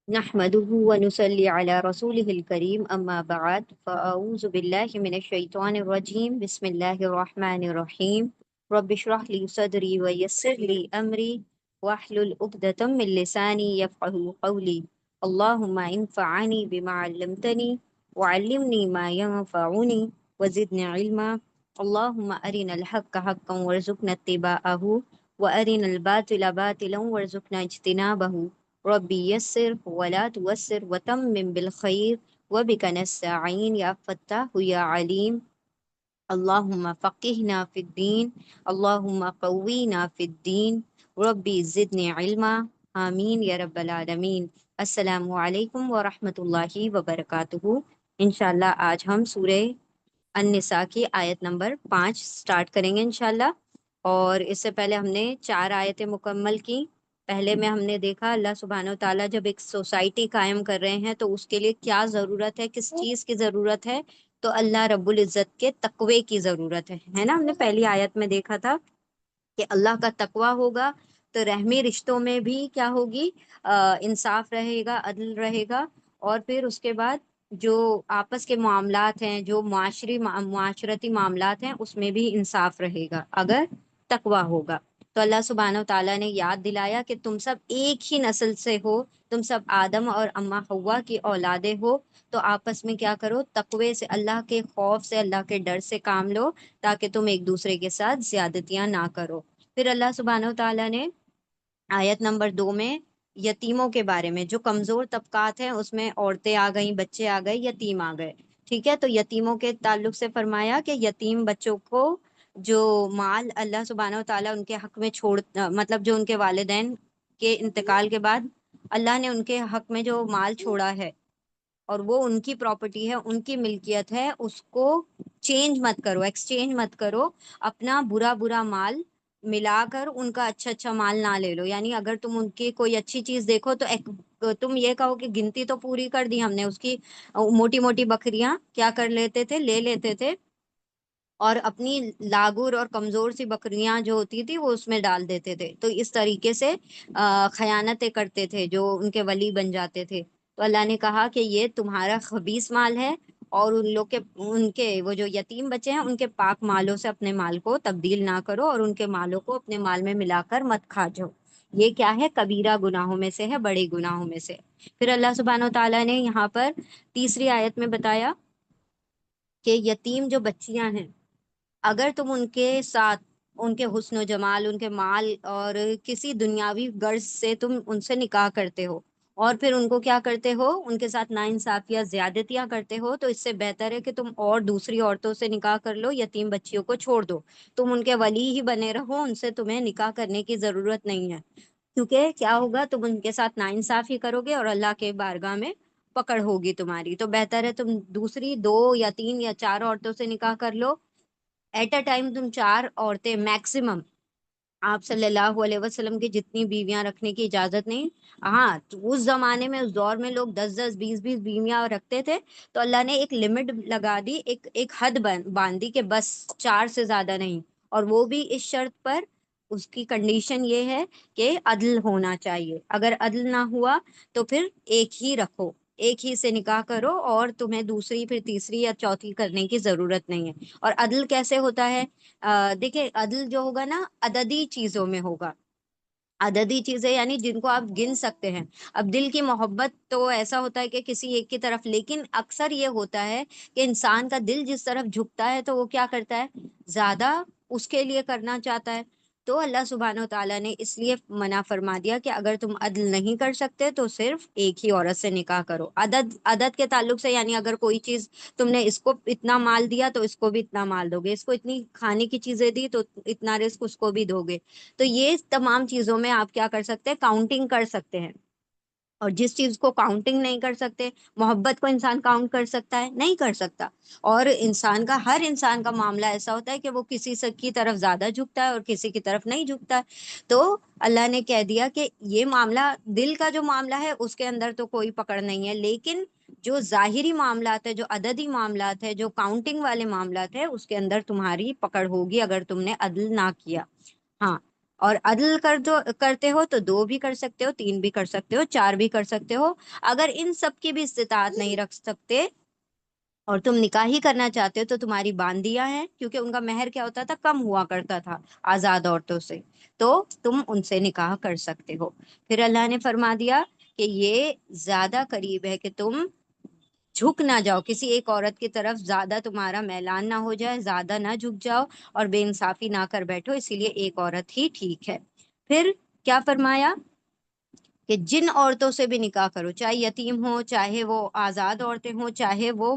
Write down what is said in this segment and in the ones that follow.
نحمده ونصلي على رسوله الكريم أما بعد فأعوذ بالله من الشيطان الرجيم بسم الله الرحمن الرحيم رب اشرح لي صدري ويسر لي أمري واحلل عقدة من لساني يفقهوا قولي اللهم انفعني بما علمتني وعلمني ما ينفعني وزدني علما اللهم أرنا الحق حقا وارزقنا اتباعه وأرنا الباطل باطلا وارزقنا اجتنابه ربی یسر ولا توسر وتمم بالخیر وبک نستعین یا فتاح یا علیم اللہم فقہنا فی الدین اللہم قوینا فی الدین ربی زدنی علما آمین یا رب العالمین۔ السلام علیکم ورحمۃ اللہ وبرکاتہ۔ انشاءاللہ آج ہم سورہ النساء کی آیت نمبر 5 سٹارٹ کریں گے انشاءاللہ۔ اور اس سے پہلے ہم نے 4 آیتیں مکمل کی۔ پہلے میں ہم نے دیکھا اللہ سبحانہ و تعالیٰ جب ایک سوسائٹی قائم کر رہے ہیں تو اس کے لیے کیا ضرورت ہے، کس چیز کی ضرورت ہے، تو اللہ رب العزت کے تقوی کی ضرورت ہے نا۔ ہم نے پہلی آیت میں دیکھا تھا کہ اللہ کا تقوی ہوگا تو رحمی رشتوں میں بھی کیا ہوگی، انصاف رہے گا، عدل رہے گا، اور پھر اس کے بعد جو آپس کے معاملات ہیں، جو معاشرتی معاملات ہیں، اس میں بھی انصاف رہے گا اگر تقوی ہوگا۔ تو اللہ سبحانہ و تعالیٰ نے یاد دلایا کہ تم سب ایک ہی نسل سے ہو، تم سب آدم اور اماں حوا کی اولادیں ہو، تو آپس میں کیا کرو، تقوی سے، اللہ کے خوف سے، اللہ کے ڈر سے کام لو، تاکہ تم ایک دوسرے کے ساتھ زیادتیاں نہ کرو۔ پھر اللہ سبحانہ و تعالیٰ نے آیت نمبر 2 میں یتیموں کے بارے میں، جو کمزور طبقات ہیں اس میں عورتیں آ گئیں، بچے آ گئے، یتیم آ گئے، ٹھیک ہے۔ تو یتیموں کے تعلق سے فرمایا کہ یتیم بچوں کو جو مال اللہ سبحانہ و تعالیٰ ان کے حق میں مطلب جو ان کے والدین کے انتقال کے بعد اللہ نے ان کے حق میں جو مال چھوڑا ہے اور وہ ان کی پراپرٹی ہے، ان کی ملکیت ہے، اس کو چینج مت کرو، ایکسچینج مت کرو، اپنا برا برا مال ملا کر ان کا اچھا اچھا مال نہ لے لو۔ یعنی اگر تم ان کی کوئی اچھی چیز دیکھو تو تم یہ کہو کہ گنتی تو پوری کر دی ہم نے اس کی، موٹی موٹی بکریاں کیا کر لیتے تھے، لے لیتے تھے، اور اپنی لاگور اور کمزور سی بکریاں جو ہوتی تھی وہ اس میں ڈال دیتے تھے۔ تو اس طریقے سے خیانتیں کرتے تھے جو ان کے ولی بن جاتے تھے۔ تو اللہ نے کہا کہ یہ تمہارا خبیث مال ہے، اور ان کے وہ جو یتیم بچے ہیں ان کے پاک مالوں سے اپنے مال کو تبدیل نہ کرو، اور ان کے مالوں کو اپنے مال میں ملا کر مت کھا جاؤ۔ یہ کیا ہے، کبیرہ گناہوں میں سے ہے، بڑے گناہوں میں سے۔ پھر اللہ سبحانہ و تعالیٰ نے یہاں پر تیسری آیت میں بتایا کہ یتیم جو بچیاں ہیں، اگر تم ان کے ساتھ ان کے حسن و جمال، ان کے مال اور کسی دنیاوی غرض سے تم ان سے نکاح کرتے ہو، اور پھر ان کو کیا کرتے ہو، ان کے ساتھ ناانصافیاں، زیادتیاں کرتے ہو، تو اس سے بہتر ہے کہ تم اور دوسری عورتوں سے نکاح کر لو، یتیم بچیوں کو چھوڑ دو، تم ان کے ولی ہی بنے رہو، ان سے تمہیں نکاح کرنے کی ضرورت نہیں ہے، کیونکہ کیا ہوگا، تم ان کے ساتھ ناانصافی کرو گے اور اللہ کے بارگاہ میں پکڑ ہوگی تمہاری۔ تو بہتر ہے تم دوسری 2 یا 3 یا 4 عورتوں سے نکاح کر لو، ایٹ اے ٹائم تم 4 عورتیں میکسیمم، آپ صلی اللہ علیہ وسلم کی جتنی بیویاں رکھنے کی اجازت نہیں۔ ہاں، تو اس زمانے میں، اس دور میں لوگ 10 10 20 20 بیویاں رکھتے تھے، تو اللہ نے ایک لمٹ لگا دی، ایک حد باندھی کہ بس 4 سے زیادہ نہیں، اور وہ بھی اس شرط پر، اس کی کنڈیشن یہ ہے کہ عدل ہونا چاہیے، اگر عدل نہ ہوا تو پھر ایک ہی رکھو، ایک ہی سے نکاح کرو، اور تمہیں دوسری پھر تیسری یا چوتھی کرنے کی ضرورت نہیں ہے۔ اور عدل کیسے ہوتا ہے، دیکھیں عدل جو ہوگا نا، عددی چیزوں میں ہوگا، عددی چیزیں یعنی جن کو آپ گن سکتے ہیں۔ اب دل کی محبت تو ایسا ہوتا ہے کہ کسی ایک کی طرف، لیکن اکثر یہ ہوتا ہے کہ انسان کا دل جس طرف جھکتا ہے تو وہ کیا کرتا ہے، زیادہ اس کے لیے کرنا چاہتا ہے۔ تو اللہ سبحانہ و تعالیٰ نے اس لیے منع فرما دیا کہ اگر تم عدل نہیں کر سکتے تو صرف ایک ہی عورت سے نکاح کرو۔ عدد کے تعلق سے، یعنی اگر کوئی چیز تم نے اس کو اتنا مال دیا تو اس کو بھی اتنا مال دو گے، اس کو اتنی کھانے کی چیزیں دی تو اتنا رزق اس کو بھی دو گے۔ تو یہ تمام چیزوں میں آپ کیا کر سکتے ہیں، کاؤنٹنگ کر سکتے ہیں۔ اور جس چیز کو کاؤنٹنگ نہیں کر سکتے، محبت کو انسان کاؤنٹ کر سکتا ہے، نہیں کر سکتا۔ اور ہر انسان کا معاملہ ایسا ہوتا ہے کہ وہ کسی سے کی طرف زیادہ جھکتا ہے اور کسی کی طرف نہیں جھکتا ہے۔ تو اللہ نے کہہ دیا کہ یہ معاملہ، دل کا جو معاملہ ہے اس کے اندر تو کوئی پکڑ نہیں ہے، لیکن جو ظاہری معاملات ہے، جو عددی معاملات ہے، جو کاؤنٹنگ والے معاملات ہے، اس کے اندر تمہاری پکڑ ہوگی اگر تم نے عدل نہ کیا۔ ہاں، اور عدل کرتے ہو تو 2 بھی کر سکتے ہو، 3 بھی کر سکتے ہو، 4 بھی کر سکتے ہو۔ اگر ان سب کی بھی استطاعت نہیں رکھ سکتے اور تم نکاح ہی کرنا چاہتے ہو تو تمہاری باندیاں ہیں، کیونکہ ان کا مہر کیا ہوتا تھا، کم ہوا کرتا تھا آزاد عورتوں سے، تو تم ان سے نکاح کر سکتے ہو۔ پھر اللہ نے فرما دیا کہ یہ زیادہ قریب ہے کہ تم جھک نہ جاؤ کسی ایک عورت کی طرف، زیادہ تمہارا میلان نہ ہو جائے، زیادہ نہ جھک جاؤ اور بے انصافی نہ کر بیٹھو، اسی لیے ایک عورت ہی ٹھیک ہے۔ پھر کیا فرمایا کہ جن عورتوں سے بھی نکاح کرو، چاہے یتیم ہو، چاہے وہ آزاد عورتیں ہوں، چاہے وہ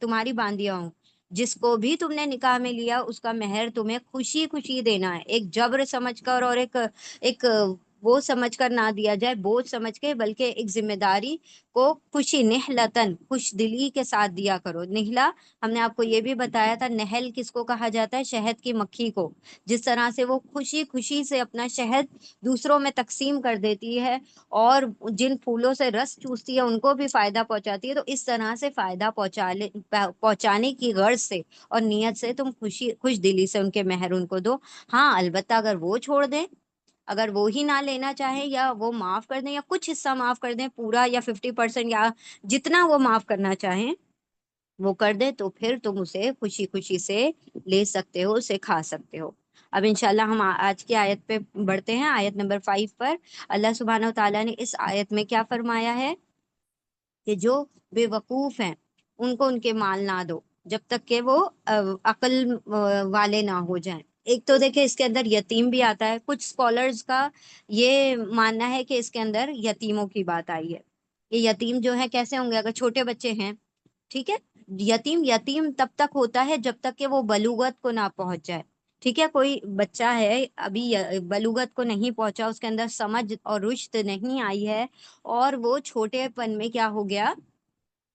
تمہاری باندیاں ہوں، جس کو بھی تم نے نکاح میں لیا اس کا مہر تمہیں خوشی خوشی دینا ہے، ایک جبر سمجھ کر اور ایک وہ سمجھ کر نہ دیا جائے، بوجھ سمجھ کے، بلکہ ایک ذمہ داری کو خوشی، نہلتن، خوش دلی کے ساتھ دیا کرو۔ نہلا ہم نے آپ کو یہ بھی بتایا تھا، نہل کس کو کہا جاتا ہے، شہد کی مکھی کو، جس طرح سے وہ خوشی خوشی سے اپنا شہد دوسروں میں تقسیم کر دیتی ہے اور جن پھولوں سے رس چوستی ہے ان کو بھی فائدہ پہنچاتی ہے، تو اس طرح سے فائدہ پہنچانے کی غرض سے اور نیت سے تم خوش دلی سے ان کے مہر ان کو دو۔ ہاں البتہ اگر وہ چھوڑ دیں، اگر وہ ہی نہ لینا چاہیں، یا وہ معاف کر دیں، یا کچھ حصہ معاف کر دیں پورا، یا 50%، یا جتنا وہ معاف کرنا چاہیں وہ کر دیں، تو پھر تم اسے خوشی خوشی سے لے سکتے ہو، اسے کھا سکتے ہو۔ اب انشاءاللہ ہم آج کی آیت پہ بڑھتے ہیں، آیت نمبر 5 پر۔ اللہ سبحانہ و تعالیٰ نے اس آیت میں کیا فرمایا ہے کہ جو بے وقوف ہیں ان کو ان کے مال نہ دو جب تک کہ وہ عقل والے نہ ہو جائیں۔ ایک تو دیکھیں اس کے اندر یتیم بھی آتا ہے، کچھ اسکالرز کا یہ ماننا ہے کہ اس کے اندر یتیموں کی بات آئی ہے، یہ یتیم جو ہے کیسے ہوں گے، اگر چھوٹے بچے ہیں، ٹھیک ہے، یتیم تب تک ہوتا ہے جب تک کہ وہ بلوغت کو نہ پہنچ جائے، ٹھیک ہے، کوئی بچہ ہے ابھی بلوغت کو نہیں پہنچا، اس کے اندر سمجھ اور رشد نہیں آئی ہے، اور وہ چھوٹے پن میں کیا ہو گیا،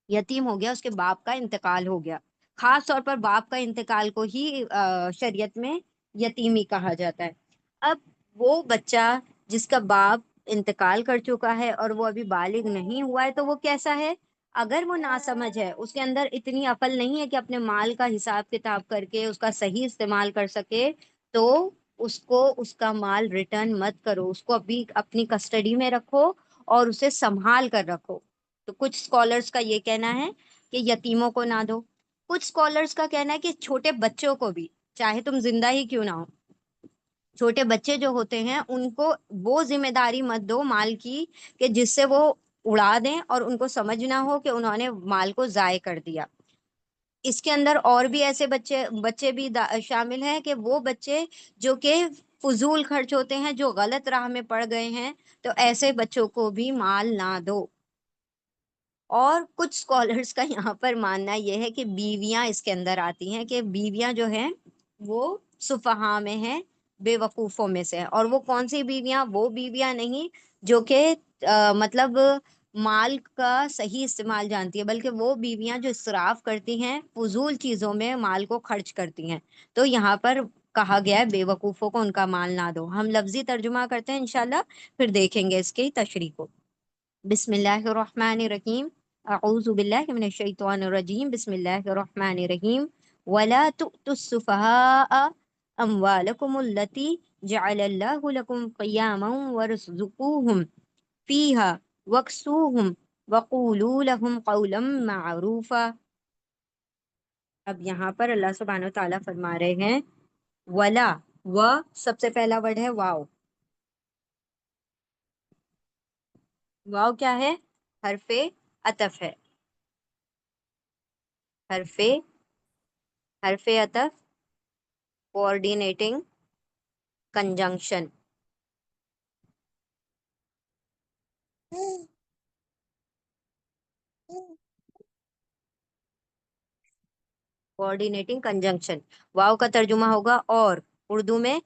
یتیم ہو گیا، اس کے باپ کا انتقال ہو گیا۔ خاص طور پر باپ کا انتقال کو ہی شریعت میں یتیمی کہا جاتا ہے۔ اب وہ بچہ جس کا باپ انتقال کر چکا ہے اور وہ ابھی بالغ نہیں ہوا ہے، تو وہ کیسا ہے، اگر وہ ناسمجھ ہے، اس کے اندر اتنی عقل نہیں ہے کہ اپنے مال کا حساب کتاب کر کے اس کا صحیح استعمال کر سکے، تو اس کو اس کا مال ریٹرن مت کرو، اس کو ابھی اپنی کسٹڈی میں رکھو اور اسے سنبھال کر رکھو۔ تو کچھ اسکالرس کا یہ کہنا ہے کہ یتیموں کو نہ دو، کچھ اسکالرس کا کہنا ہے کہ چھوٹے بچوں کو بھی، چاہے تم زندہ ہی کیوں نہ ہو، چھوٹے بچے جو ہوتے ہیں ان کو وہ ذمہ داری مت دو مال کی کہ جس سے وہ اڑا دیں اور ان کو سمجھ نہ ہو کہ انہوں نے مال کو ضائع کر دیا۔ اس کے اندر اور بھی ایسے بچے بھی شامل ہیں کہ وہ بچے جو کہ فضول خرچ ہوتے ہیں، جو غلط راہ میں پڑ گئے ہیں، تو ایسے بچوں کو بھی مال نہ دو۔ اور کچھ اسکالرس کا یہاں پر ماننا یہ ہے کہ بیویاں اس کے اندر آتی ہیں، کہ بیویاں جو ہیں وہ سفہا میں ہیں، بے وقوفوں میں سے ہیں۔ اور وہ کون سی بیویاں، وہ بیویاں نہیں جو کہ مطلب مال کا صحیح استعمال جانتی ہے، بلکہ وہ بیویاں جو اسراف کرتی ہیں، فضول چیزوں میں مال کو خرچ کرتی ہیں۔ تو یہاں پر کہا گیا ہے بے وقوفوں کو ان کا مال نہ دو۔ ہم لفظی ترجمہ کرتے ہیں انشاءاللہ، پھر دیکھیں گے اس کی تشریح کو۔ بسم اللہ الرحمن الرحیم، اعوذ باللہ من الشیطان الرجیم، بسم اللہ الرحمن الرحیم۔ ولا تؤتوا السفهاء اموالکم التي جعل اللہ لکم قیاما وارزقوہم فیہا واکسوہم وقولوا لهم قولا معروفا۔ اب یہاں پر اللہ سبحانہ وتعالیٰ فرما رہے ہیں ولا، و سب سے پہلا ورڈ ہے واو۔ واو کیا ہے، حرف عطف ہے، حرف عطف، کوآرڈینیٹنگ کنجنکشن، کوآرڈینیٹنگ کنجنکشن۔ واو کا ترجمہ ہوگا اور، اردو میں،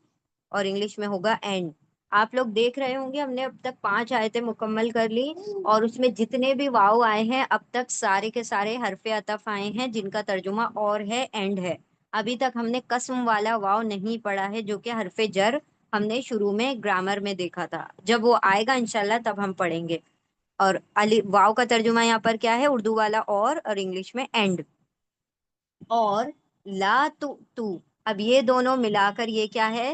اور انگلش میں ہوگا اینڈ۔ آپ لوگ دیکھ رہے ہوں گے ہم نے اب تک 5 آیتیں مکمل کر لی، اور اس میں جتنے بھی واو آئے ہیں اب تک سارے کے سارے حرف عطف آئے ہیں جن کا ترجمہ اور ہے، اینڈ ہے۔ ابھی تک ہم نے قسم والا واو نہیں پڑھا ہے جو کہ حرف جر ہم نے شروع میں گرامر میں دیکھا تھا، جب وہ آئے گا انشاءاللہ تب ہم پڑھیں گے۔ اور واو کا ترجمہ یہاں پر کیا ہے، اردو والا اور انگلش میں اینڈ۔ اور لا تو، اب یہ دونوں ملا کر یہ کیا ہے،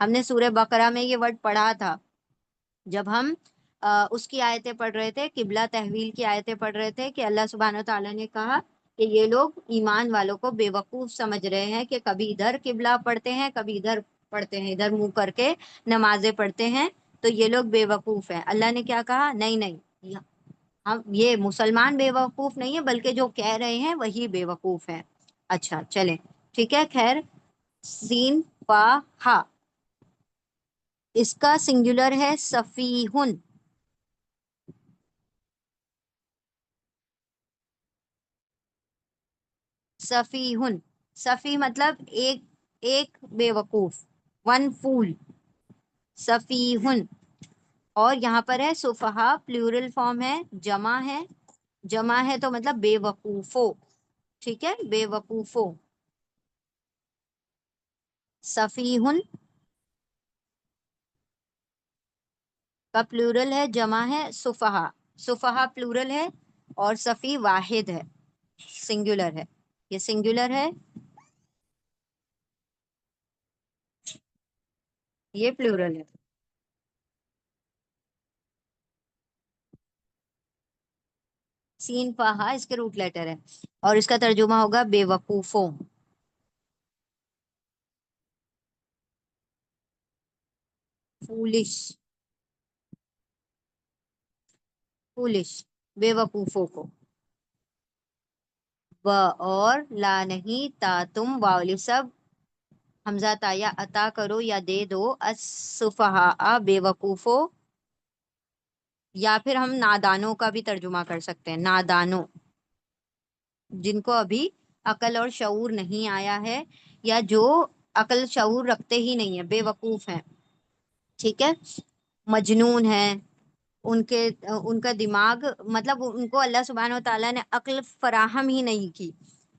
ہم نے سورہ بقرہ میں یہ ورڈ پڑھا تھا جب ہم اس کی آیتیں پڑھ رہے تھے، قبلہ تحویل کی آیتیں پڑھ رہے تھے، کہ اللہ سبحانہ و تعالیٰ نے کہا کہ یہ لوگ ایمان والوں کو بے وقوف سمجھ رہے ہیں کہ کبھی ادھر قبلہ پڑھتے ہیں، کبھی ادھر پڑھتے ہیں، ادھر منہ کر کے نمازیں پڑھتے ہیں، تو یہ لوگ بے وقوف ہیں۔ اللہ نے کیا کہا؟ نہیں نہیں، ہم یہ مسلمان بے وقوف نہیں ہے، بلکہ جو کہہ رہے ہیں وہی بے وقوف ہے۔ اچھا چلیں، ٹھیک ہے، خیر۔ سین فا ہا، اس کا سنگولر ہے سفیہن۔ سفیہن، سفی مطلب ایک، ایک بے وقوف، ون فول، سفیہن۔ اور یہاں پر ہے سفہا، پلورل فارم ہے، جمع ہے، جمع ہے تو مطلب بے وقوفو، ٹھیک ہے، بے وقوفو۔ سفیہن کا پلورل ہے، جمع ہے سفہا، سفہا پلورل ہے اور سفی واحد ہے، سنگولر ہے، یہ سنگولر ہے، یہ پلورل ہے۔ سین فہا اس کے روٹ لیٹر ہے، اور اس کا ترجمہ ہوگا بے وقوفوں۔ فولش، فولش، بے وقوفوں کو۔ و اور لا نہیں، تا تم، واؤل سب، حمزہ تا، یا عطا کرو یا دے دو، السفہاء بے وقوفوں، یا پھر ہم نادانوں کا بھی ترجمہ کر سکتے ہیں، نادانوں، جن کو ابھی عقل اور شعور نہیں آیا ہے، یا جو عقل شعور رکھتے ہی نہیں ہے، بے وقوف ہیں، ٹھیک ہے، مجنون ہے، ان کا دماغ، مطلب ان کو اللہ سبحانہ و تعالیٰ نے عقل فراہم ہی نہیں کی،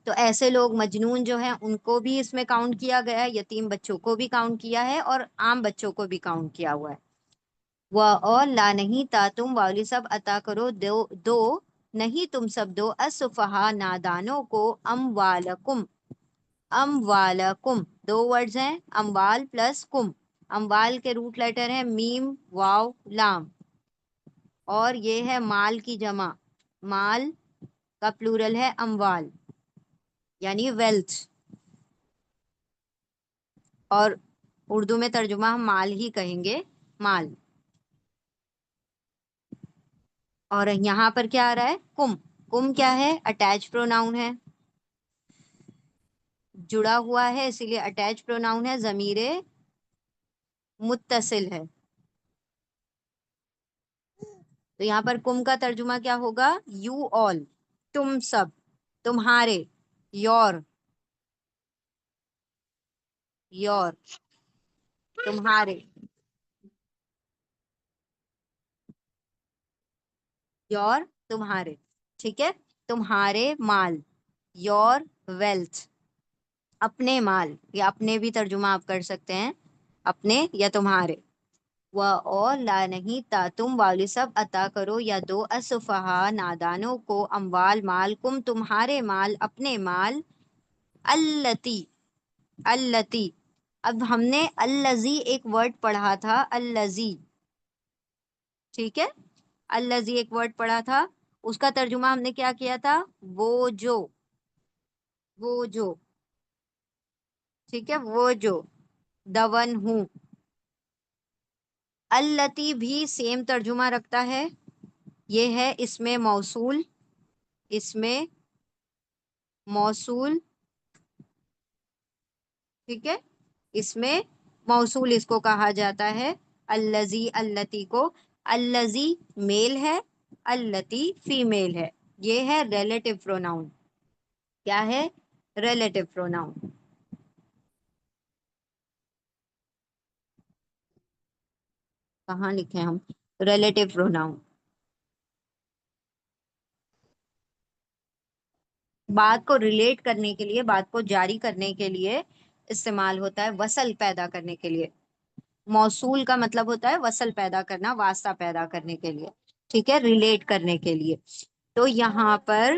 تو ایسے لوگ مجنون جو ہیں ان کو بھی اس میں کاؤنٹ کیا گیا ہے، یتیم بچوں کو بھی کاؤنٹ کیا ہے، اور عام بچوں کو بھی کاؤنٹ کیا ہوا ہے۔ وہ اور لا نہیں، تا تم، والی سب، عطا کرو، دو دو نہیں تم سب دو، السفہاء نادانوں کو، اموالکم، اموالکم، دو ورڈز ہیں، اموال پلس کم، اموال کے روٹ لیٹر ہیں میم واو لام، اور یہ ہے مال کی جمع، مال کا پلورل ہے اموال، یعنی ویلتھ، اور اردو میں ترجمہ ہم مال ہی کہیں گے، مال۔ اور یہاں پر کیا آ رہا ہے؟ کم، کم کیا ہے؟ اٹیچ پروناؤن ہے، جڑا ہوا ہے، اسی لیے اٹیچ پروناؤن ہے، ضمیر متصل ہے، تو یہاں پر کم کا ترجمہ کیا ہوگا؟ یو آل، تم سب، تمہارے، یور، یور، تمہارے، یور، تمہارے، ٹھیک ہے، تمہارے مال، یور ویلتھ، اپنے مال، یا اپنے بھی ترجمہ آپ کر سکتے ہیں، اپنے یا تمہارے۔ و اور لا نہیں، تا تم، والی سب، عطا کرو یا دو، السفہاء نادانوں کو، اموال مال، کم تمہارے مال، اپنے مال، التی، التی، اب ہم نے الذی ایک ورڈ پڑھا تھا، الذی، ٹھیک ہے، الذی ایک ورڈ پڑھا تھا، اس کا ترجمہ ہم نے کیا کیا تھا؟ وہ جو، وہ جو، ٹھیک ہے، وہ جو، دون ہوں۔ التی بھی سیم ترجمہ رکھتا ہے، یہ ہے اس میں موصول، اس میں موصول، ٹھیک ہے، اس میں موصول اس کو کہا جاتا ہے، الذی، التی کو، الذی میل ہے، التی فیمیل ہے، یہ ہے ریلیٹو پروناؤن، کیا ہے؟ Relative pronoun. کہاں لکھیں ہم ریلیٹو پروناؤن؟ بات کو ریلیٹ کرنے کے لیے، بات کو جاری کرنے کے لیے استعمال ہوتا ہے، وصل پیدا کرنے کے لیے، موصول کا مطلب ہوتا ہے وصل پیدا کرنا، واسطہ پیدا کرنے کے لیے، ٹھیک ہے، ریلیٹ کرنے کے لیے۔ تو یہاں پر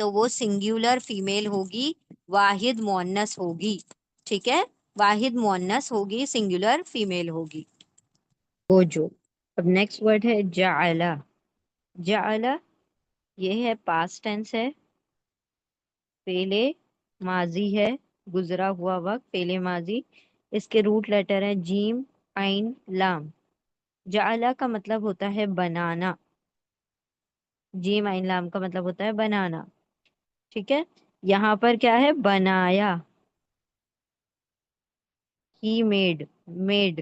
تو وہ سنگولر فیمیل ہوگی، واحد مؤنث ہوگی، ٹھیک ہے، واحد مؤنث ہوگی، سنگولر فیمیل ہوگی وہ جو۔ اب نیکسٹ ورڈ ہے جعل۔ جعل یہ ہے پاسٹ ٹینس ہے، پہلے ماضی ہے، گزرا ہوا وقت، پہلے ماضی، اس کے روٹ لیٹر ہیں جیم عین لام۔ جعل کا مطلب ہوتا ہے بنانا، جیم عین لام کا مطلب ہوتا ہے بنانا، ٹھیک ہے۔ یہاں پر کیا ہے؟ بنایا، ہی میڈ، میڈ،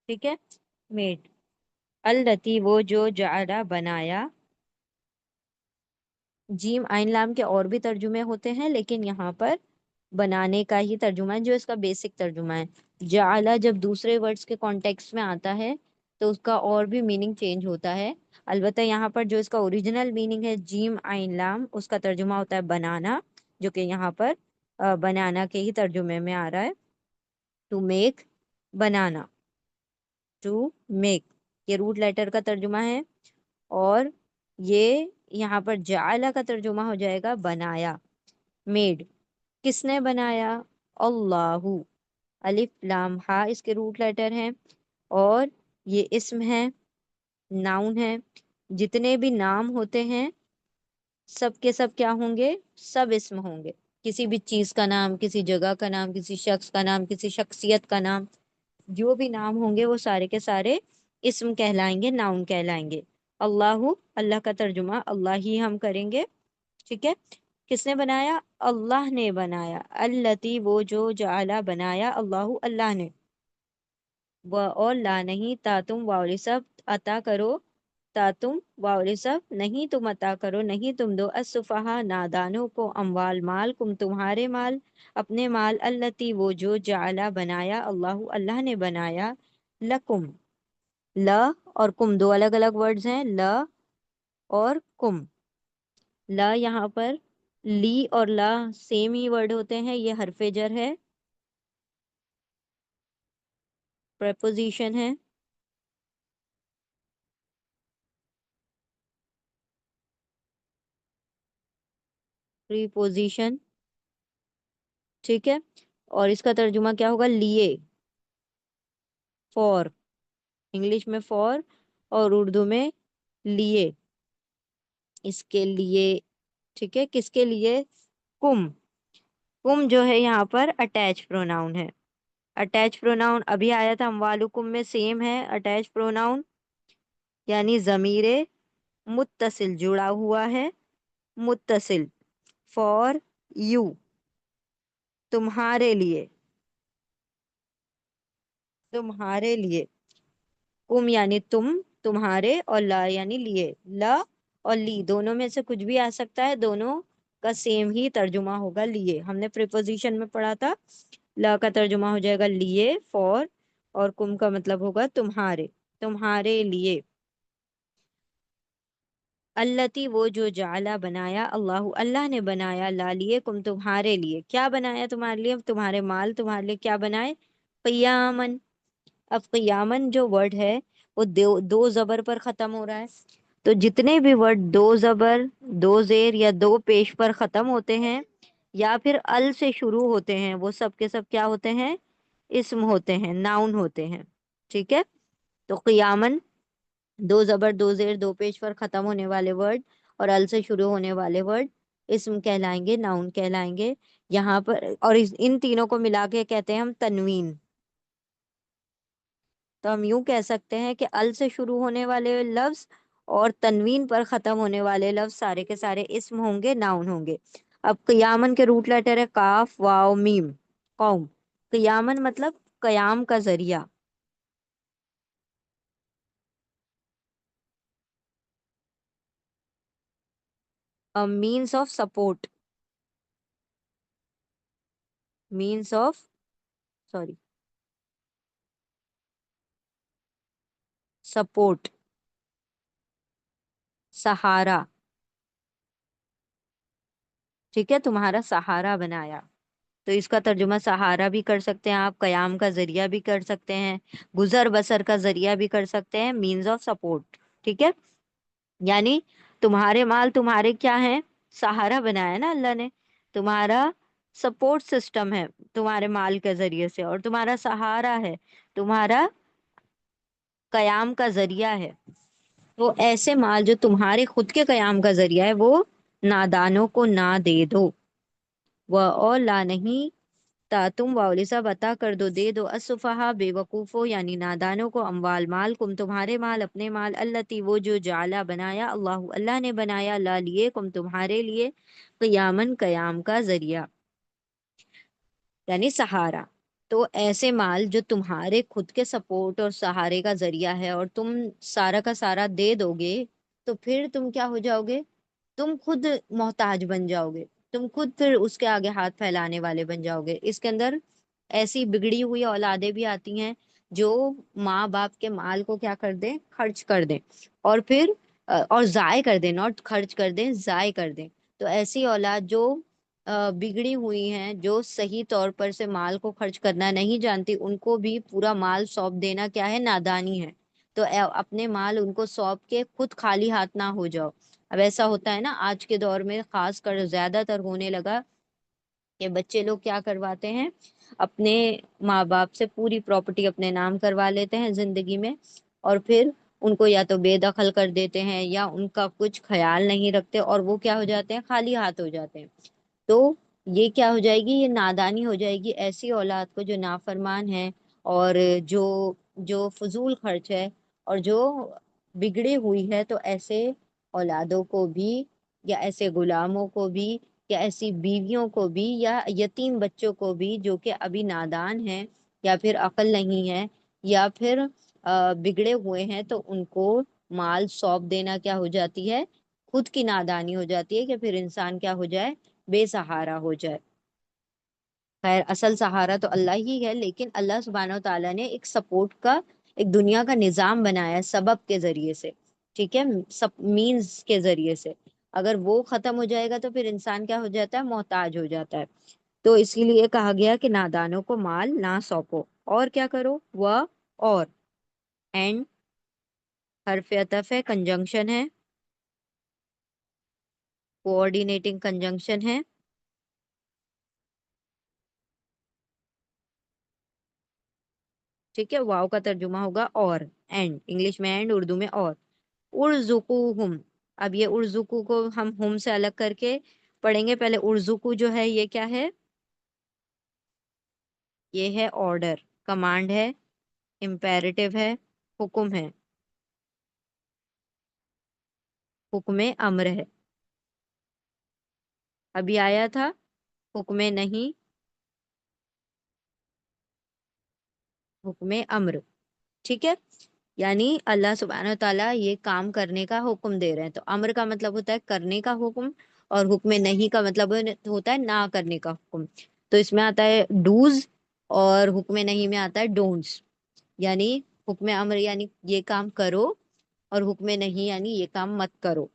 ٹھیک ہے، میڈ۔ التی وہ جو، جعل بنایا۔ جیم عین لام کے اور بھی ترجمے ہوتے ہیں، لیکن یہاں پر بنانے کا ہی ترجمہ ہے جو اس کا بیسک ترجمہ ہے۔ جعل جب دوسرے ورڈز کے کانٹیکس میں آتا ہے تو اس کا اور بھی میننگ چینج ہوتا ہے، البتہ یہاں پر جو اس کا اوریجنل میننگ ہے جیم عین لام، اس کا ترجمہ ہوتا ہے بنانا، جو کہ یہاں پر بنانا کے ہی ترجمے میں آ رہا ہے، ٹو میک، بنانا، ٹو میک، یہ روٹ لیٹر کا ترجمہ ہے، اور یہ یہاں پر جعل کا ترجمہ ہو جائے گا بنایا، میڈ۔ کس نے بنایا؟ اللہ، الف لام ہا اس کے روٹ لیٹر ہیں، اور یہ اسم ہے، ناؤن ہے۔ جتنے بھی نام ہوتے ہیں سب کے سب کیا ہوں گے؟ سب اسم ہوں گے۔ کسی بھی چیز کا نام، کسی جگہ کا نام، کسی شخص کا نام، کسی شخصیت کا نام، جو بھی نام ہوں گے وہ سارے کے سارے اسم کہلائیں گے، ناؤن کہلائیں گے۔ اللہ، اللہ کا ترجمہ اللہ ہی ہم کریں گے، ٹھیک ہے۔ کس نے بنایا؟ اللہ نے بنایا۔ التی وہ جو، جعل بنایا، اللہ اللہ نے۔ اور لا نہیں، تا تم واؤ سب عطا کرو، تا تم واؤ سب نہیں تم عطا کرو، نہیں تم دو، السفہاء نادانوں کو، اموال مال، کم تمہارے مال، اپنے مال، التی وہ جو، جعل بنایا، اللہ اللہ نے بنایا، لکم، لا اور کم دو الگ الگ ورڈز ہیں، لا اور کم۔ لا یہاں پر لی اور لا سیم ہی ورڈ ہوتے ہیں، یہ حرف جر ہے، پریپوزیشن ہے، پریپوزیشن، ٹھیک ہے۔ اور اس کا ترجمہ کیا ہوگا؟ لیے، فور، انگلش میں فور اور اردو میں لیے، اس کے لیے، ٹھیک ہے۔ کس کے لیے؟ کم، کم جو ہے یہاں پر اٹیچ پروناؤن ہے، اٹیچ پروناؤن ابھی آیا تھا اموالکم میں، سیم ہے اٹیچ پروناؤن، یعنی ضمیر متصل جڑا ہوا ہے، متصل، فار یو، تمہارے لیے، تمہارے لیے، کم یعنی تم، تمہارے، اور لا یعنی لیے، لا اور لی دونوں میں سے کچھ بھی آ سکتا ہے، دونوں کا سیم ہی ترجمہ ہوگا لیے۔ ہم نے پریپوزیشن میں پڑھا تھا، لا کا ترجمہ ہو جائے گا لیے، فور، اور کم کا مطلب ہوگا تمہارے، تمہارے لیے۔ التی وہ جو، جعل بنایا، اللہ اللہ نے بنایا، لا لیے، کم تمہارے لیے، کیا بنایا تمہارے لیے؟ تمہارے مال تمہارے لیے کیا بنائے؟ قیامن۔ اب قیامن جو ورڈ ہے وہ دو زبر پر ختم ہو رہا ہے، تو جتنے بھی ورڈ دو زبر، دو زیر یا دو پیش پر ختم ہوتے ہیں یا پھر ال سے شروع ہوتے ہیں، وہ سب کے سب کیا ہوتے ہیں؟ اسم ہوتے ہیں، ناؤن ہوتے ہیں، ٹھیک ہے۔ تو قیامن، دو زبر، دو زیر، دو پیش پر ختم ہونے والے ورڈ اور ال سے شروع ہونے والے ورڈ اسم کہلائیں گے، ناؤن کہلائیں گے یہاں پر، اور ان تینوں کو ملا کے کہتے ہیں ہم تنوین۔ تو ہم یوں کہہ سکتے ہیں کہ ال سے شروع ہونے والے لفظ اور تنوین پر ختم ہونے والے لفظ سارے کے سارے اسم ہوں گے، ناؤن ہوں گے۔ اب قیامن کے روٹ لیٹر ہے کاف واو میم، قوم۔ قیامن مطلب قیام کا ذریعہ، means of support, means of, sorry, support, سہارا، ٹھیک ہے، تمہارا سہارا بنایا۔ تو اس کا ترجمہ سہارا بھی کر سکتے ہیں آپ، قیام کا ذریعہ بھی کر سکتے ہیں، گزر بسر کا ذریعہ بھی کر سکتے ہیں، مینز آف سپورٹ، ٹھیک ہے، یعنی تمہارے مال تمہارے کیا ہیں، سہارا بنایا نا اللہ نے، تمہارا سپورٹ سسٹم ہے تمہارے مال کے ذریعے سے، اور تمہارا سہارا ہے، تمہارا قیام کا ذریعہ ہے۔ تو ایسے مال جو تمہارے خود کے قیام کا ذریعہ ہے وہ نادانوں کو نہ دے دو، وہ اور لا نہیں، تا تم واولسا عطا کر دو، دے دو، السفہاء بے وقوفوں یعنی نادانوں کو، اموال مال کم تمہارے مال، اپنے مال، التی وہ جو جعلا بنایا، اللہ اللہ نے بنایا، لا لیے کم تمہارے لیے، قیامن قیام کا ذریعہ یعنی سہارا۔ تو ایسے مال جو تمہارے خود کے سپورٹ اور سہارے کا ذریعہ ہے اور تم سارا کا سارا دے دو گے تو پھر تم کیا ہو جاؤ گے، تم خود محتاج بن جاؤ گے، تم خود پھر اس کے آگے ہاتھ پھیلانے والے بن جاؤ گے۔ اس کے اندر ایسی بگڑی ہوئی اولادیں بھی آتی ہیں جو ماں باپ کے مال کو کیا کر دیں، خرچ کر دیں، اور پھر اور ضائع کر دیں، ناٹ خرچ کر دیں، ضائع کر دیں۔ تو ایسی اولاد جو بگڑی ہوئی ہیں، جو صحیح طور پر سے مال کو خرچ کرنا نہیں جانتی، ان کو بھی پورا مال سونپ دینا کیا ہے، نادانی ہے۔ تو اپنے مال ان کو سونپ کے خود خالی ہاتھ نہ ہو جاؤ۔ اب ایسا ہوتا ہے نا آج کے دور میں، خاص کر زیادہ تر ہونے لگا کہ بچے لوگ کیا کرواتے ہیں، اپنے ماں باپ سے پوری پراپرٹی اپنے نام کروا لیتے ہیں زندگی میں، اور پھر ان کو یا تو بے دخل کر دیتے ہیں یا ان کا کچھ خیال نہیں رکھتے، اور وہ کیا ہو جاتے ہیں، خالی ہاتھ ہو جاتے ہیں۔ تو یہ کیا ہو جائے گی، یہ نادانی ہو جائے گی ایسی اولاد کو جو نافرمان ہے، اور جو جو فضول خرچ ہے، اور جو بگڑی ہوئی ہے۔ تو ایسے اولادوں کو بھی، یا ایسے غلاموں کو بھی، یا ایسی بیویوں کو بھی، یا یتیم بچوں کو بھی جو کہ ابھی نادان ہیں، یا پھر عقل نہیں ہے، یا پھر بگڑے ہوئے ہیں، تو ان کو مال سونپ دینا کیا ہو جاتی ہے، خود کی نادانی ہو جاتی ہے، کہ پھر انسان کیا ہو جائے، بے سہارا ہو جائے۔ خیر اصل سہارا تو اللہ ہی ہے، لیکن اللہ سبحانہ و تعالیٰ نے ایک سپورٹ کا، ایک دنیا کا نظام بنایا ہے سبب کے ذریعے سے، ٹھیک ہے، سب مینز کے ذریعے سے۔ اگر وہ ختم ہو جائے گا تو پھر انسان کیا ہو جاتا ہے، محتاج ہو جاتا ہے۔ تو اسی لیے کہا گیا کہ نادانوں کو مال نہ سونپو، اور کیا کرو، وہ اور اینڈ حرف عطف ہے، کنجنکشن ہے، کوآرڈینیٹنگ کنجنکشن ہے، ٹھیک ہے، واو کا ترجمہ ہوگا اور، اینڈ انگلش میں اینڈ، اردو میں اور، ارزقوہم۔ اب یہ ارزقو کو ہم سے الگ کر کے پڑھیں گے۔ پہلے ارزقو جو ہے یہ کیا ہے، یہ ہے آرڈر، کمانڈ ہے، امپیریٹو ہے، حکم ہے، حکم امر ہے۔ ابھی آیا تھا حکم نہیں، حکم امر، ٹھیک ہے، یعنی اللہ سبحانہ و تعالیٰ یہ کام کرنے کا حکم دے رہے ہیں۔ تو امر کا مطلب ہوتا ہے کرنے کا حکم، اور حکم نہیں کا مطلب ہوتا ہے نہ کرنے کا حکم۔ تو اس میں آتا ہے ڈوز، اور حکم نہیں میں آتا ہے ڈونٹس، یعنی حکم امر یعنی یہ کام کرو، اور حکم نہیں یعنی یہ کام مت کرو۔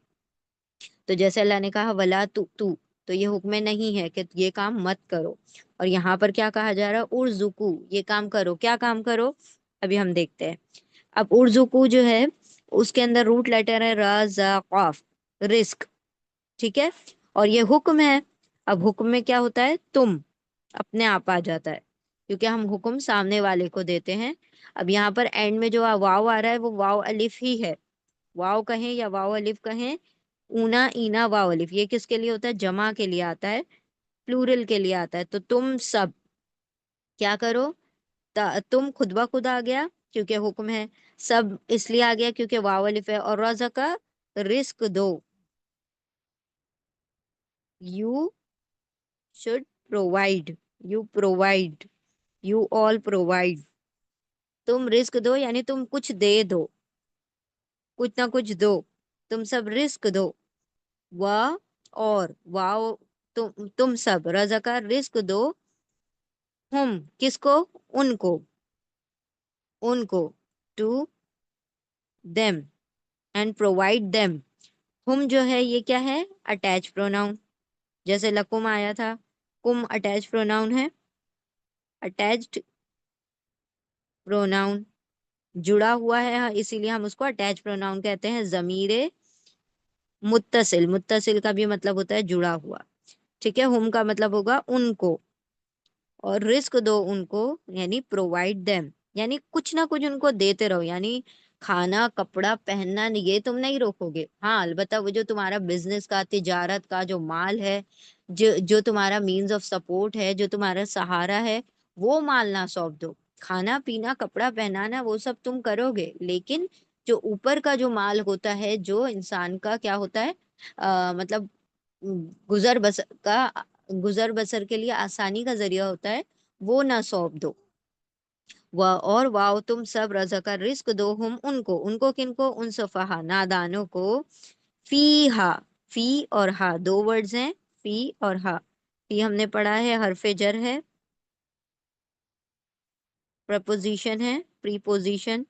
تو جیسے اللہ نے کہا ولا تو یہ حکم نہیں ہے کہ یہ کام مت کرو، اور یہاں پر کیا کہا جا رہا ہے، ارزقو، یہ کام کرو، کیا کام کرو، ابھی ہم دیکھتے ہیں۔ اب ارزقو جو ہے اس کے اندر روٹ لیٹر ہے را زا قاف، رزق، ٹھیک ہے، اور یہ حکم ہے۔ اب حکم میں کیا ہوتا ہے، تم اپنے آپ آ جاتا ہے، کیونکہ ہم حکم سامنے والے کو دیتے ہیں۔ اب یہاں پر اینڈ میں جو واو آ رہا ہے وہ واو الف ہی ہے، واو کہیں یا واو الف کہیں، اونا اینا واو الف، یہ کس کے لیے ہوتا ہے، جمع کے لیے آتا ہے، پلورل کے لیے آتا ہے۔ تو تم سب کیا کرو، تم خود بخود آ گیا کیونکہ حکم ہے، سب اس لیے آ گیا کیونکہ واو الف ہے، اور رزقا، رزق دو، you should provide, you provide, you all provide, تم رزق دو یعنی تم کچھ دے دو، کچھ نہ کچھ دو، تم سب رزق دو، وا اور واو، تم سب، رزقا رزق دو، ہم کس کو، ان کو، ان کو، to them and provide them۔ ہم جو ہے یہ کیا ہے، اٹیچ پروناؤن، جیسے لکم آیا تھا، کم اٹیچ پروناؤن ہے، اٹیچڈ پروناؤن، جڑا ہوا ہے اسی لیے ہم اس کو اٹیچ پروناؤن کہتے ہیں. ضمیر متصل، متصل کا بھی مطلب ہوتا ہے جڑا ہوا. ٹھیک ہے. ہم کا مطلب ہوگا ان کو، اور رزق دو ان کو یعنی پرووائڈ دیم، یعنی کچھ نہ کچھ ان کو دیتے رہو. یعنی کھانا کپڑا پہننا یہ تم نہیں روکو گے. ہاں البتہ وہ جو تمہارا بزنس کا تجارت کا جو مال ہے، جو تمہارا مینز آف سپورٹ ہے، جو تمہارا سہارا ہے، وہ مال نہ سونپ دو. کھانا پینا کپڑا پہنانا وہ سب تم کرو گے، لیکن جو اوپر کا جو مال ہوتا ہے، جو انسان کا کیا ہوتا ہے مطلب گزر بسر کا، گزر بسر کے لیے آسانی کا ذریعہ ہوتا ہے، وہ نہ سونپ دو. اور واؤ تم سب رزق کا رزق دو ہم ان کو. ان کو کن کو؟ ان سفہا نادانوں کو. فی ہا، فی اور ہا دو ورڈز ہیں، فی اور ہا. فی ہم نے پڑھا ہے حرف جر ہے، پرپوزیشن ہے، پریپوزیشن.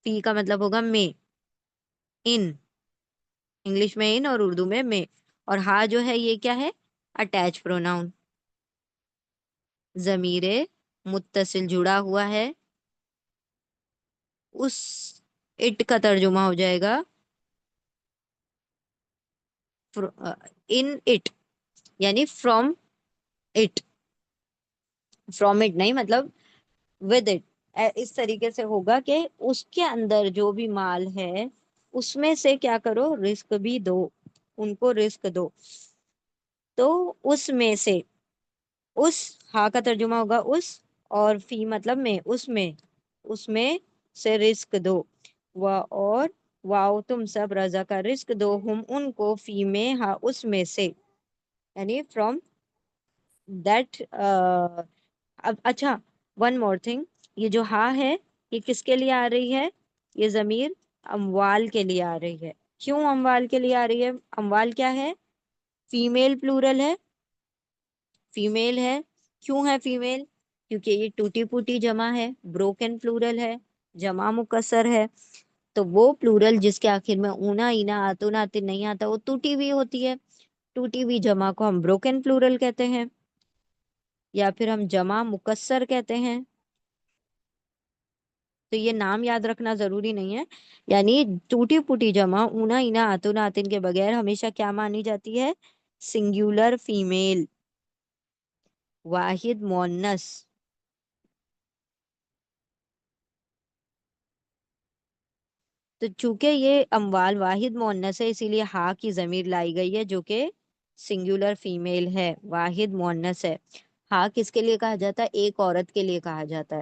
فی کا مطلب ہوگا میں، ان، انگلش میں ان اور اردو میں. اور ہا جو ہے یہ کیا ہے؟ Attach pronoun. ضمیر متصل جڑا ہوا ہے. اس اٹ کا ترجمہ ہو جائے گا ان اٹ، یعنی فرام اٹ. فرام اٹ نہیں، مطلب ود اٹ. اس طریقے سے ہوگا کہ اس کے اندر جو بھی مال ہے اس میں سے کیا کرو؟ رزق بھی دو، ان کو رزق دو. تو اس میں سے، اس ہا کا ترجمہ ہوگا اس، اور فی مطلب میں، اس میں سے رزق دو. اور واؤ تم سب رضا کا رزق دو ہم ان کو، فی میں ہا اس میں سے، یعنی فرام دیٹ. اب اچھا، ون مور تھنگ، یہ جو ہا ہے یہ کس کے لیے آ رہی ہے؟ یہ ضمیر اموال کے لیے آ رہی ہے. کیوں اموال کے لیے آ رہی ہے؟ اموال کیا ہے؟ فیمیل پلورل ہے، فیمیل ہے. کیوں ہے فیمیل؟ کیونکہ یہ ٹوٹی پوٹی جمع ہے، بروکن پلورل ہے، جمع مکسر ہے. تو وہ پلورل جس کے آخر میں اونا اینا آتون آتن نہیں آتا وہ ٹوٹی ہوئی ہوتی ہے. ٹوٹی ہوئی جمع کو ہم بروکن پلورل کہتے ہیں، یا پھر ہم جمع مکسر کہتے ہیں. تو یہ نام یاد رکھنا ضروری نہیں ہے. یعنی ٹوٹی پوٹی جمع اونا اینا آتون آتن کے بغیر ہمیشہ کیا مانی جاتی ہے؟ سنگولر فیمیل، واحد مؤنث. تو چونکہ یہ اموال واحد مؤنث ہے اسی لیے ہا کی ضمیر لائی گئی ہے جو کہ سنگولر فیمیل ہے، واحد مؤنث ہے. ہا کس کے لیے کہا جاتا ہے؟ ایک عورت کے لیے کہا جاتا ہے.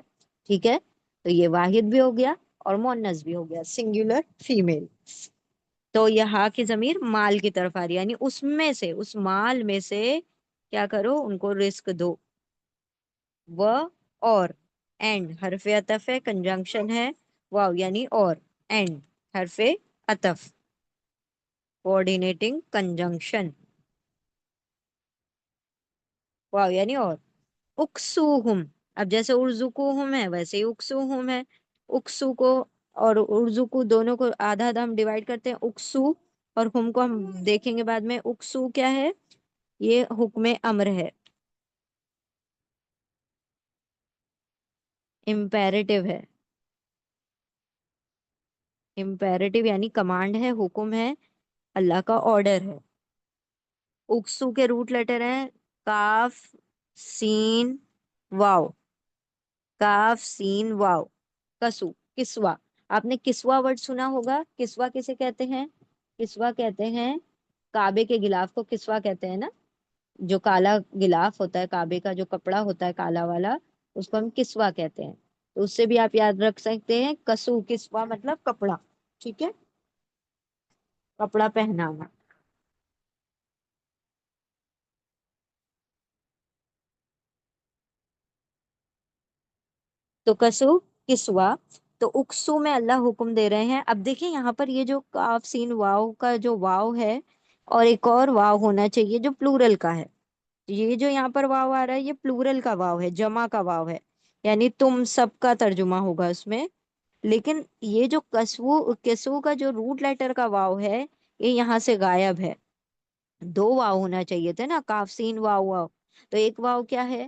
ٹھیک ہے. تو یہ واحد بھی ہو گیا اور مؤنث بھی ہو گیا، سنگولر فیمیل. تو یہ ہا کی ضمیر مال کی طرف آ رہی ہے، یعنی اس میں سے، اس مال میں سے کیا کرو؟ ان کو رزق دو. اور اینڈ حرف عطف ہے، کنجنکشن ہے. واو یعنی اور، اینڈ حرف عطف، کوآرڈینیٹنگ کنجنکشن. واو یعنی اور. اکسوہم، اب جیسے ارزقوہم ہے ویسے ہی اکسوہم ہے. اکسو کو اور ارزقو دونوں کو آدھا آدھا ہم ڈیوائڈ کرتے ہیں. اکسو اور ہم کو ہم دیکھیں گے بعد میں. اکسو کیا ہے؟ یہ حکم امر ہے، امپیریٹو ہے. امپیریٹو یعنی کمانڈ ہے، حکم ہے، اللہ کا آرڈر ہے. اکسو کے روٹ لیٹر ہیں کاف سین واو، کاف سین واو. کسو، کسوا. آپ نے کسوا ورڈ سنا ہوگا. کسوا کسے کہتے ہیں؟ کسوا کہتے ہیں کعبے کے غلاف کو کسوا کہتے ہیں نا. جو کالا غلاف ہوتا ہے، کعبے کا جو کپڑا ہوتا ہے کالا والا، اس کو ہم کسوا کہتے ہیں. تو اس سے بھی آپ یاد رکھ سکتے ہیں کسو، کسوا مطلب کپڑا. ٹھیک ہے، کپڑا پہنانا. تو کسو، کسوا. تو اکسو میں اللہ حکم دے رہے ہیں. اب دیکھیں یہاں پر یہ جو کاف سین واو کا جو واو ہے، اور ایک اور واو ہونا چاہیے جو پلورل کا ہے. یہ جو یہاں پر واو آ رہا ہے یہ پلورل کا واو ہے، جمع کا واو ہے، یعنی تم سب کا ترجمہ ہوگا اس میں. لیکن یہ جو کسو، کسو کا جو روٹ لیٹر کا واو ہے یہ یہاں سے غائب ہے. دو واو ہونا چاہیے تھے نا، کاف سین واو واو. تو ایک واو کیا ہے؟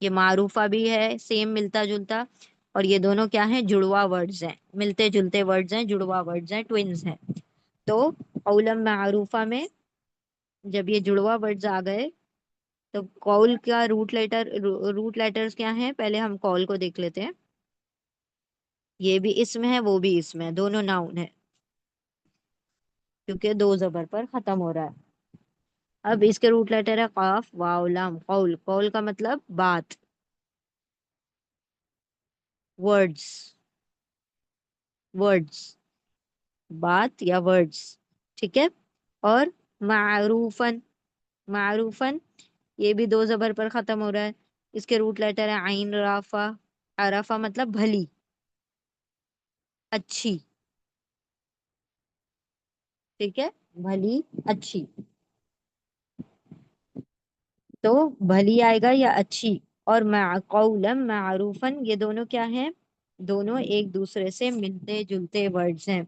یہ معروفہ بھی ہے سیم ملتا جلتا، اور یہ دونوں کیا ہیں؟ جڑوا ورڈز ہیں، ملتے جلتے ورڈز ہیں، جڑوا ورڈز ہیں، ٹوئنز ہیں۔ تو قولم معروفہ میں جب یہ جڑوا ورڈز آ گئے تو قول کا روٹ لیٹرز کیا ہیں؟ پہلے ہم قول کو دیکھ لیتے ہیں۔ یہ بھی اسم ہے، وہ بھی اسم ہے، دونوں ناؤن ہے کیونکہ دو زبر پر ختم ہو رہا ہے۔ اب اس کے روٹ لیٹر ہے قاف واو لام۔ قول، قول کا مطلب بات، ورڈز، ورڈز، بات یا ورڈز، ٹھیک ہے۔ اور معروفن، معروفن یہ بھی دو زبر پر ختم ہو رہا ہے، اس کے روٹ لیٹر ہے عین رافع۔ عرفہ مطلب بھلی، اچھی، ٹھیک ہے، بھلی اچھی، تو بھلی آئے گا یا اچھی۔ اور قولم معروفن یہ دونوں کیا ہیں؟ دونوں ایک دوسرے سے ملتے جلتے ورڈز ہیں۔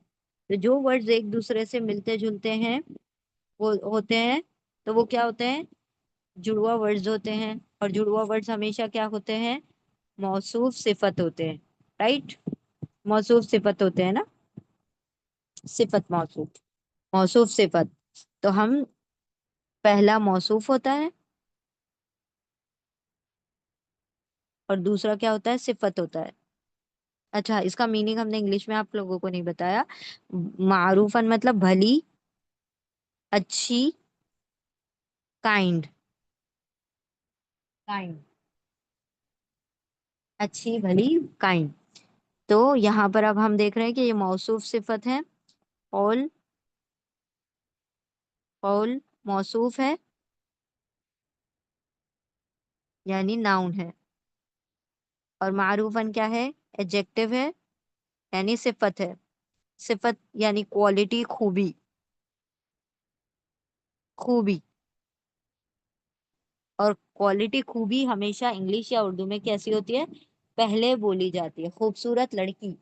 تو جو ورڈز ایک دوسرے سے ملتے جلتے ہیں وہ ہوتے ہیں، تو وہ کیا ہوتے ہیں؟ جڑوا ورڈز ہوتے ہیں۔ اور جڑوا ورڈز ہمیشہ کیا ہوتے ہیں؟ موصوف صفت ہوتے ہیں، رائٹ؟ موصوف صفت ہوتے ہیں نا، صفت موصوف، موصوف صفت۔ تو ہم پہلا موصوف ہوتا ہے اور دوسرا کیا ہوتا ہے؟ صفت ہوتا ہے۔ اچھا، اس کا میننگ ہم نے انگلش میں آپ لوگوں کو نہیں بتایا۔ معروفن مطلب بھلی، اچھی، کائنڈ، کائنڈ، اچھی بھلی کائنڈ۔ تو یہاں پر اب ہم دیکھ رہے ہیں کہ یہ موصوف صفت ہے، قول، قول موصوف ہے یعنی ناؤن ہے، اور معروفن کیا ہے؟ ایڈجیکٹو ہے یعنی صفت ہے۔ صفت یعنی کوالٹی، خوبی، خوبی۔ اور کوالٹی، خوبی ہمیشہ انگلش یا اردو میں کیسی ہوتی ہے؟ پہلے بولی جاتی ہے۔ خوبصورت لڑکی،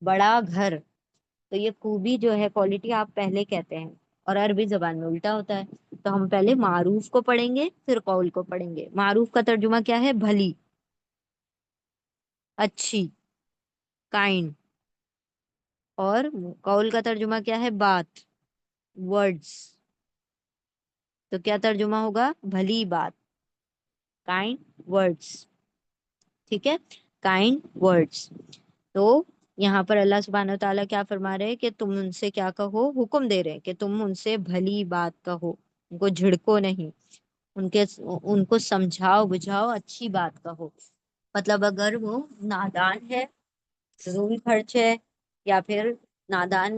بڑا گھر، تو یہ خوبی جو ہے، کوالٹی، آپ پہلے کہتے ہیں، اور عربی زبان میں الٹا ہوتا ہے۔ تو ہم پہلے معروف کو پڑھیں گے پھر قول کو پڑھیں گے۔ معروف کا ترجمہ کیا ہے؟ بھلی، اچھی، کائنڈ۔ اور قول کا ترجمہ کیا ہے؟ بات، ورڈز۔ تو کیا ترجمہ ہوگا؟ بھلی بات، کائنڈ ورڈز، ٹھیک ہے، کائنڈ ورڈز۔ تو یہاں پر اللہ سبحانہ و تعالیٰ کیا فرما رہے ہیں کہ تم ان سے کیا کہو؟ حکم دے رہے ہیں کہ تم ان سے بھلی بات کہو، ان کو جھڑکو نہیں، ان کو سمجھاؤ بجھاؤ، اچھی بات کہو۔ مطلب اگر وہ نادان ہے، فضول خرچ ہے، یا پھر نادان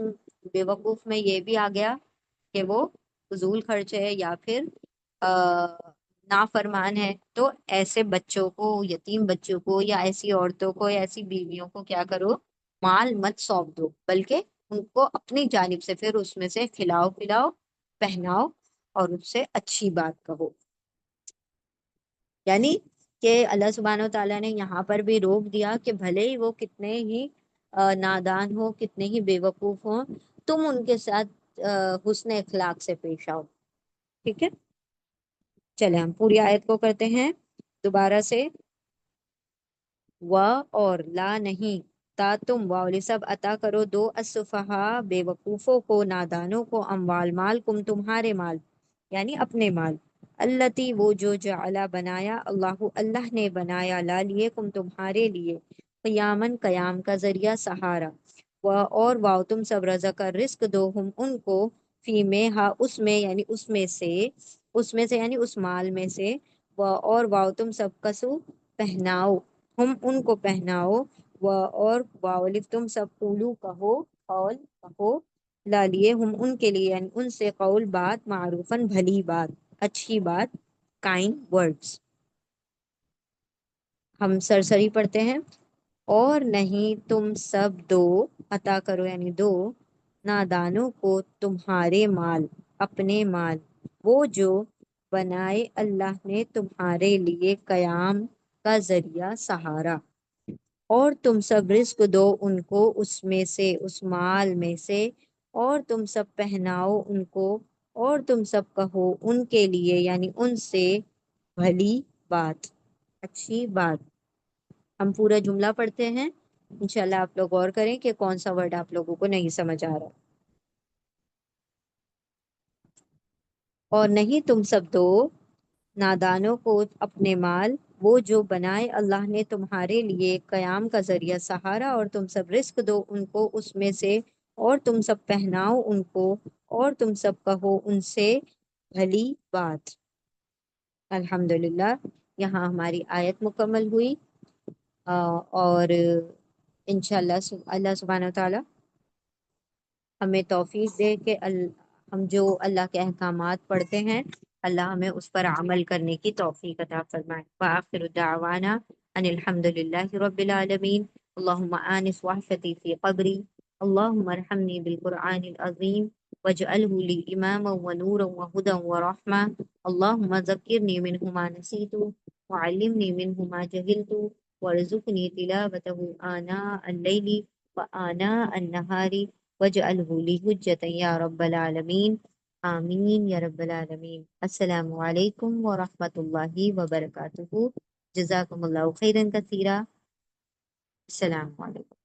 بے وقوف میں یہ بھی آ گیا کہ وہ فضول خرچ ہے یا پھر نافرمان ہے، تو ایسے بچوں کو، یتیم بچوں کو، یا ایسی عورتوں کو، یا ایسی بیویوں کو کیا کرو؟ مال مت سونپ دو، بلکہ ان کو اپنی جانب سے پھر اس میں سے کھلاؤ پلاؤ، پہناؤ، اور اس سے اچھی بات کہو۔ یعنی کہ اللہ سبحانہ و تعالیٰ نے یہاں پر بھی روک دیا کہ بھلے ہی وہ کتنے ہی نادان ہو، کتنے ہی بے وقوف ہوں، تم ان کے ساتھ حسن اخلاق سے پیش آؤ، ٹھیک ہے۔ چلے ہم پوری آیت کو کرتے ہیں دوبارہ سے۔ و اور لا نہیں، تا تم واؤ سب عطا کرو دو السفہا بے وقوفوں کو، نادانوں کو، اموال مال کم تمہارے مال، یعنی اپنے مال، التی وہ جو جعلا بنایا، اللہ اللہ نے بنایا، لا لیے کم تمہارے لیے، قیامن قیام کا ذریعہ، سہارا، اور واؤ تم سب رزق کا رزق دو ہم ان کو، فی میں ہا اس میں، یعنی اس میں سے، اس میں سے یعنی اس مال میں سے، اور واؤ تم سب کسو پہناؤ ہم ان کو پہناؤ، اور واولف تم سب قولو کہو، قول کہو، لا لیے ہم ان کے لیے، یعنی ان سے، قول بات، معروفن بھلی بات، اچھی بات، کائنڈ ورڈز۔ ہم سرسری پڑھتے ہیں۔ اور نہیں تم سب دو، عطا کرو یعنی دو، نادانوں کو تمہارے مال، اپنے مال، وہ جو بنائے اللہ نے تمہارے لیے قیام کا ذریعہ، سہارا، اور تم سب رزق دو ان کو اس میں سے، اس مال میں سے، اور تم سب پہناؤ ان کو، اور تم سب کہو ان کے لیے، یعنی ان سے، بھلی بات، اچھی بات۔ ہم پورا جملہ پڑھتے ہیں، انشاءاللہ آپ لوگ غور کریں کہ کون سا ورڈ آپ لوگوں کو نہیں سمجھ آ رہا۔ اور نہیں تم سب دو نادانوں کو اپنے مال، وہ جو بنائے اللہ نے تمہارے لیے قیام کا ذریعہ سہارا، اور تم سب رزق دو ان کو اس میں سے، اور تم سب پہناؤ ان کو، اور تم سب کہو ان سے بھلی بات۔ الحمدللہ، یہاں ہماری آیت مکمل ہوئی۔ اور انشاءاللہ اللہ سبحانہ و تعالی ہمیں توفیق دے کہ ہم جو اللہ کے احکامات پڑھتے ہیں، اللہ ہمیں اس پر عمل کرنے کی توفیق عطا فرمائے۔ وآخر دعوانا ان الحمد للہ رب العالمین۔ اللہم آنس وحشتی فی قبری، اللہم ارحمنی بالقرآن العظیم واجعلہ لی اماما ونورا وہدا ورحمہ، اللہم ذکرنی منہ ما نسیت وعلمنی منہ ما جہلت وارزقنی تلاوتہ آناء اللیل وآناء النہار وجعلہ لی حجتا یا رب العالمین، آمین یا رب العالمین۔ السلام علیکم ورحمۃ اللہ وبرکاتہ۔ جزاکم اللہ خیرا کثیرا۔ السلام علیکم۔